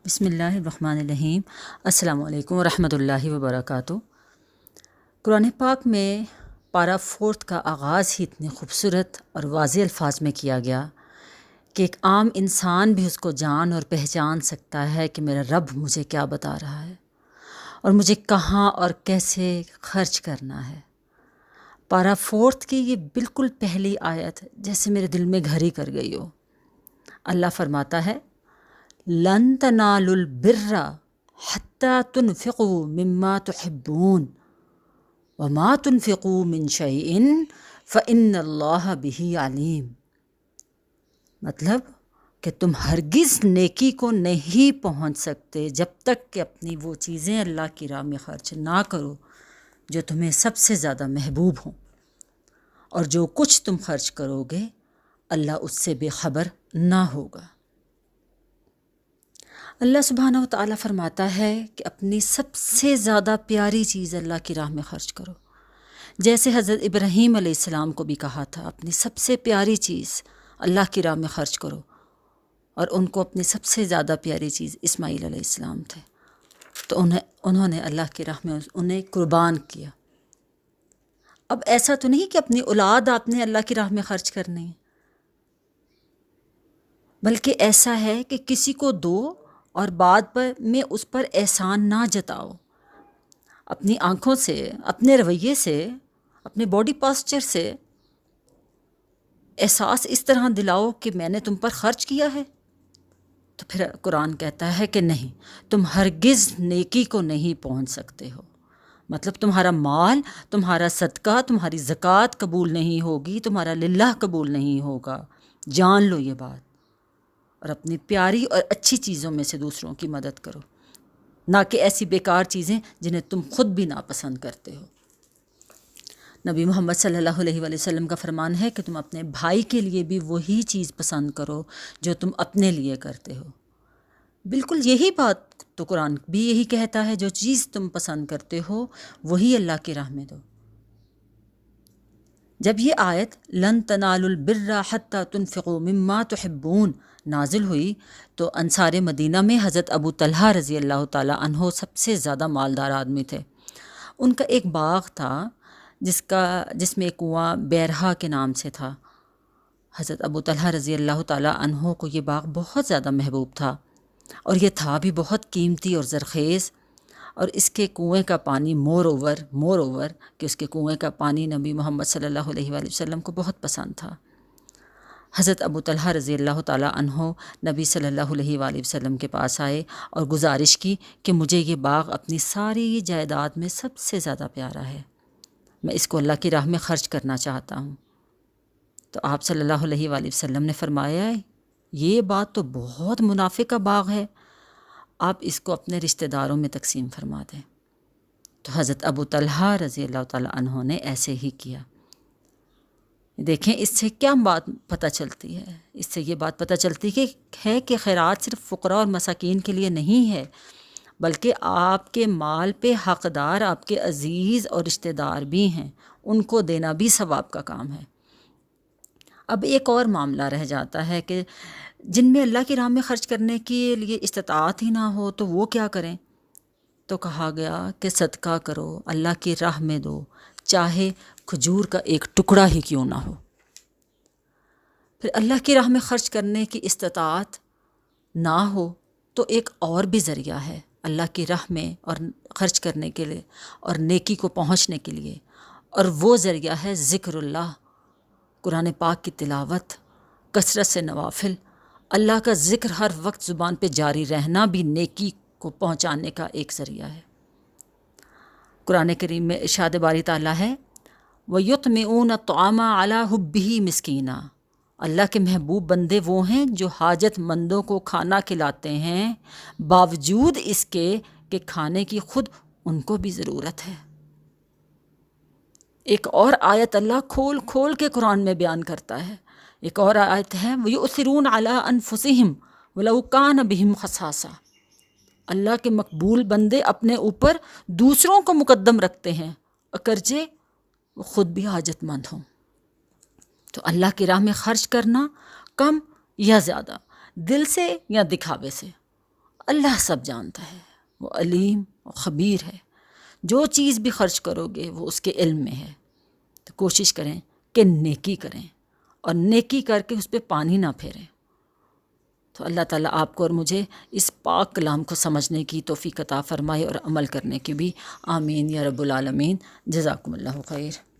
بسم اللہ الرحمن الرحیم۔ السلام علیکم ورحمۃ اللہ وبرکاتہ۔ قرآن پاک میں پارہ 4 کا آغاز ہی اتنے خوبصورت اور واضح الفاظ میں کیا گیا کہ ایک عام انسان بھی اس کو جان اور پہچان سکتا ہے کہ میرا رب مجھے کیا بتا رہا ہے اور مجھے کہاں اور کیسے خرچ کرنا ہے۔ پارہ 4 کی یہ بالکل پہلی آیت جیسے میرے دل میں گھر ہی کر گئی ہو۔ اللہ فرماتا ہے لن تنالوا البر حتى تنفقوا مما تحبون وما تنفقوا من شيء فإن الله به علیم۔ مطلب کہ تم ہرگز نیکی کو نہیں پہنچ سکتے جب تک کہ اپنی وہ چیزیں اللہ کی راہ میں خرچ نہ کرو جو تمہیں سب سے زیادہ محبوب ہوں، اور جو کچھ تم خرچ کرو گے اللہ اس سے بے خبر نہ ہوگا۔ اللہ سبحانہ و تعالیٰ فرماتا ہے کہ اپنی سب سے زیادہ پیاری چیز اللہ کی راہ میں خرچ کرو، جیسے حضرت ابراہیم علیہ السلام کو بھی کہا تھا اپنی سب سے پیاری چیز اللہ کی راہ میں خرچ کرو، اور ان کو اپنی سب سے زیادہ پیاری چیز اسماعیل علیہ السلام تھے، تو انہوں نے اللہ کی راہ میں انہیں قربان کیا۔ اب ایسا تو نہیں کہ اپنی اولاد آپ نے اللہ کی راہ میں خرچ کرنی ہے، بلکہ ایسا ہے کہ کسی کو دو اور بعد میں اس پر احسان نہ جتاؤ، اپنی آنکھوں سے، اپنے رویے سے، اپنے باڈی پاسچر سے احساس اس طرح دلاؤ کہ میں نے تم پر خرچ کیا ہے، تو پھر قرآن کہتا ہے کہ نہیں، تم ہرگز نیکی کو نہیں پہنچ سکتے ہو۔ مطلب تمہارا مال، تمہارا صدقہ، تمہاری زکوٰۃ قبول نہیں ہوگی، تمہارا للہ قبول نہیں ہوگا۔ جان لو یہ بات، اور اپنی پیاری اور اچھی چیزوں میں سے دوسروں کی مدد کرو، نہ کہ ایسی بیکار چیزیں جنہیں تم خود بھی ناپسند کرتے ہو۔ نبی محمد صلی اللہ علیہ وآلہ وسلم کا فرمان ہے کہ تم اپنے بھائی کے لیے بھی وہی چیز پسند کرو جو تم اپنے لیے کرتے ہو۔ بالکل یہی بات تو قرآن بھی یہی کہتا ہے، جو چیز تم پسند کرتے ہو وہی اللہ کی راہ میں دو۔ جب یہ آیت لن تنالوا البر حتی تنفقوا مما تحبون نازل ہوئی تو انصار مدینہ میں حضرت ابو طلحہ رضی اللہ تعالیٰ عنہ سب سے زیادہ مالدار آدمی تھے۔ ان کا ایک باغ تھا جس میں ایک کنواں بیرہا کے نام سے تھا۔ حضرت ابو طلحہ رضی اللہ تعالیٰ عنہ کو یہ باغ بہت زیادہ محبوب تھا، اور یہ تھا بھی بہت قیمتی اور زرخیز، اور اس کے کنویں کا پانی مور اوور کہ اس کے کنویں کا پانی نبی محمد صلی اللہ علیہ وآلہ وسلم کو بہت پسند تھا۔ حضرت ابو طلحہ رضی اللہ تعالیٰ عنہ نبی صلی اللہ علیہ وآلہ وسلم کے پاس آئے اور گزارش کی کہ مجھے یہ باغ اپنی ساری جائیداد میں سب سے زیادہ پیارا ہے، میں اس کو اللہ کی راہ میں خرچ کرنا چاہتا ہوں۔ تو آپ صلی اللہ علیہ وآلہ وسلم نے فرمایا یہ بات تو بہت منافع کا باغ ہے، آپ اس کو اپنے رشتہ داروں میں تقسیم فرما دیں۔ تو حضرت ابو طلحہ رضی اللہ تعالیٰ عنہ نے ایسے ہی کیا۔ دیکھیں اس سے کیا بات پتہ چلتی ہے؟ اس سے یہ بات پتہ چلتی ہے کہ خیرات صرف فقراء اور مساکین کے لیے نہیں ہے، بلکہ آپ کے مال پہ حقدار آپ کے عزیز اور رشتہ دار بھی ہیں، ان کو دینا بھی ثواب کا کام ہے۔ اب ایک اور معاملہ رہ جاتا ہے کہ جن میں اللہ کی راہ میں خرچ کرنے کے لیے استطاعت ہی نہ ہو تو وہ کیا کریں؟ تو کہا گیا کہ صدقہ کرو، اللہ کی راہ میں دو، چاہے کھجور کا ایک ٹکڑا ہی کیوں نہ ہو۔ پھر اللہ کی راہ میں خرچ کرنے کی استطاعت نہ ہو تو ایک اور بھی ذریعہ ہے اللہ کی راہ میں اور خرچ کرنے کے لیے اور نیکی کو پہنچنے کے لیے، اور وہ ذریعہ ہے ذکر اللہ، قرآن پاک کی تلاوت، کثرت سے نوافل۔ اللہ کا ذکر ہر وقت زبان پہ جاری رہنا بھی نیکی کو پہنچانے کا ایک ذریعہ ہے۔ قرآن کریم میں ارشاد باری تعالیٰ ہے وَيُطْعِمُونَ الطَّعَامَ عَلَىٰ حُبِّهِ مِسْكِينًا، اللہ کے محبوب بندے وہ ہیں جو حاجت مندوں کو کھانا کھلاتے ہیں باوجود اس کے کہ کھانے کی خود ان کو بھی ضرورت ہے۔ ایک اور آیت اللہ کھول کھول کے قرآن میں بیان کرتا ہے، ایک اور آیت ہے وَيُؤْثِرُونَ عَلَىٰ أَنفُسِهِمْ وَلَوْ كَانَ بِهِمْ خَصَاصَةٌ، اللہ کے مقبول بندے اپنے اوپر دوسروں کو مقدم رکھتے ہیں اگرچہ وہ خود بھی حاجت مند ہوں۔ تو اللہ کی راہ میں خرچ کرنا کم یا زیادہ، دل سے یا دکھاوے سے، اللہ سب جانتا ہے، وہ علیم و خبیر ہے، جو چیز بھی خرچ کرو گے وہ اس کے علم میں ہے۔ تو کوشش کریں کہ نیکی کریں اور نیکی کر کے اس پہ پانی نہ پھیریں۔ تو اللہ تعالیٰ آپ کو اور مجھے اس پاک کلام کو سمجھنے کی توفیق عطا فرمائے اور عمل کرنے کی بھی، آمین یا رب العالمین۔ جزاکم اللہ خیر۔